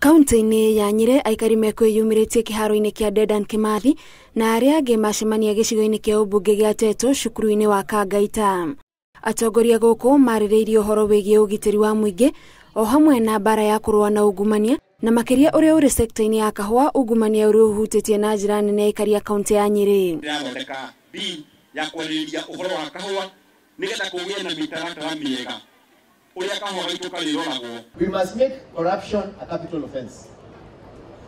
Kaunti-inĩ ya Nyeri aikari mekwĩyumĩrĩtie kĩharo-inĩ kĩa Dedan Kimathi na arĩa angĩ macemania gĩcigo-inĩ kĩa ũmbunge gĩa Teto cukuru-inĩ wa Kangaita. Atongoria gũkũ marĩrĩirie ũhoro wĩgiĩ ũgitĩri wa mũingĩ o hamwe na bara ya kũrũa na ungumania na makĩria ũrĩa ũrĩ sekta-inĩ ya kahũa, ungumania ũrĩa ũhutĩtie na njĩra nene aikari a kaunti ya Nyeri. Ya kwarĩrĩria ũhoro wa kahũa nĩgetha kũgĩe na mĩtaratara mĩega ũrĩa kahũa gaitũ karĩroragwo. We must make corruption a capital offense.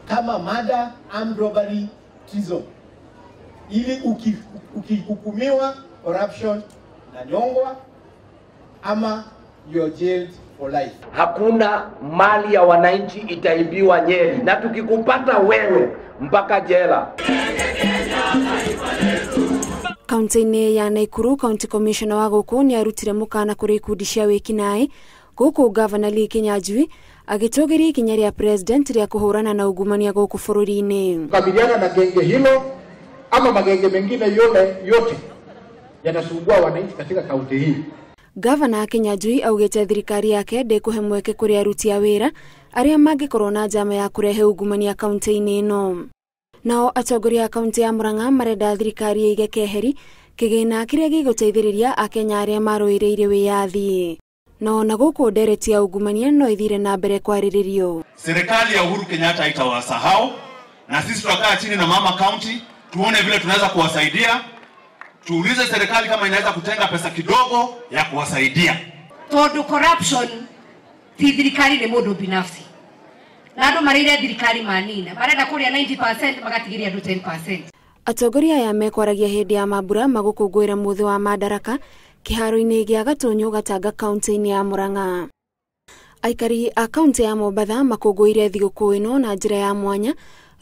Kama murder, armed robbery, treason. Ili ukihukumiwa corruption na nyongwa ama you're jailed for life. Hakuna mali ya wananchi itaibiwa Nyeri, na tukikupata wewe mpaka jela. Kaunti-inĩ ya Nakuru, County Commissioner wa gũkũ nĩ arutire mũkana kũrĩ ikundi cia wĩkinaĩ gũkũ Governor Lee Kinyanjui agĩtũgĩria ikinya rĩa president rĩa kũhũrana na ungumania gũkũ bũrũri-inĩ. Kukabiliana na genge hilo ama magenge mengine yote yanasumbua wananchi katika kaunti hii. Governor Kinyanjui augĩte thirikari yake ndĩkũhe mweke kũrĩ aruti a wĩra arĩa mangĩkorwo na njama ya kũrehe ungumania kaunti-inĩ ĩno. Nao atongoria a kaunti ya Murang'a marenda thirikari ĩige keheri kĩgĩna kĩrĩa gĩgũteithĩrĩria Akenya arĩa marũĩrĩire wĩyathi. No na gũkũ ndereti ya ungumania no ithire na mbere kwarĩrĩrio. Serikali ya Uhuru Kenyatta itawasahau na sisi tutakaa chini na mama county tuone vile tunaweza kuwasaidia. Tuulize serikali kama inaweza kutenga pesa kidogo ya kuwasaidia. Todo corruption ti thirikari nĩ mũndũ binafsi. Na andũ marĩire thirikari manina marenda kũrĩa 90% magatigiria andũ 10%. Atongoria aya mekwaragia hĩndĩ ya mambura magũkũngũĩra mũthĩ wa Madaraka kĩharo-inĩ gĩa Gatunyu Gatanga kaunti-inĩ ya Murang'a. Aikari a kaunti ya Mombatha makũngũĩire thigũkũ ĩno na njĩra ya mwanya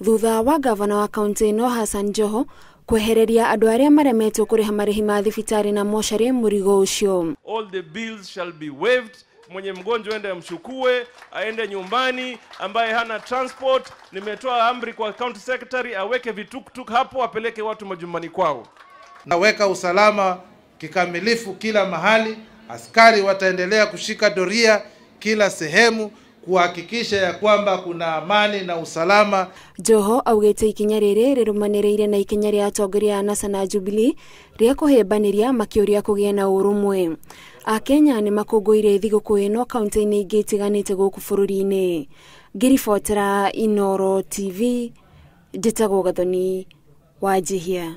thutha wa gavana wa kaunti ĩno Hassan Joho kwehereria andũ arĩa maremetwo kũrĩha marĩhi ma thibitarĩ na mocarĩ mũrigo ũcio. All the bills shall be waived. Mwenye mgonjwa ende amchukue aende nyumbani, ambaye hana transport nimetoa amri kwa county secretary aweke vituktuk hapo apeleke watu majumbani kwao. Naweka usalama kikamilifu kila mahali, askari wataendelea kushika doria kila sehemu kuhakikisha ya kwamba kuna amani na usalama. Joho augĩte ikinya rĩrĩ rĩrũmanĩrĩire na ikinya rĩa atongoria a NASA na Jubilee rĩa kũhĩmbanĩria makĩũria kũgĩa na ũrũmwe. Akenya nĩ makũngũĩire thigũkũ ĩno kaunti-inĩ ingĩ itiganĩte gũkũ bũrũri-inĩ. Ngĩribotera Inooro TV, njĩtagwo Gathoni Wanjihia.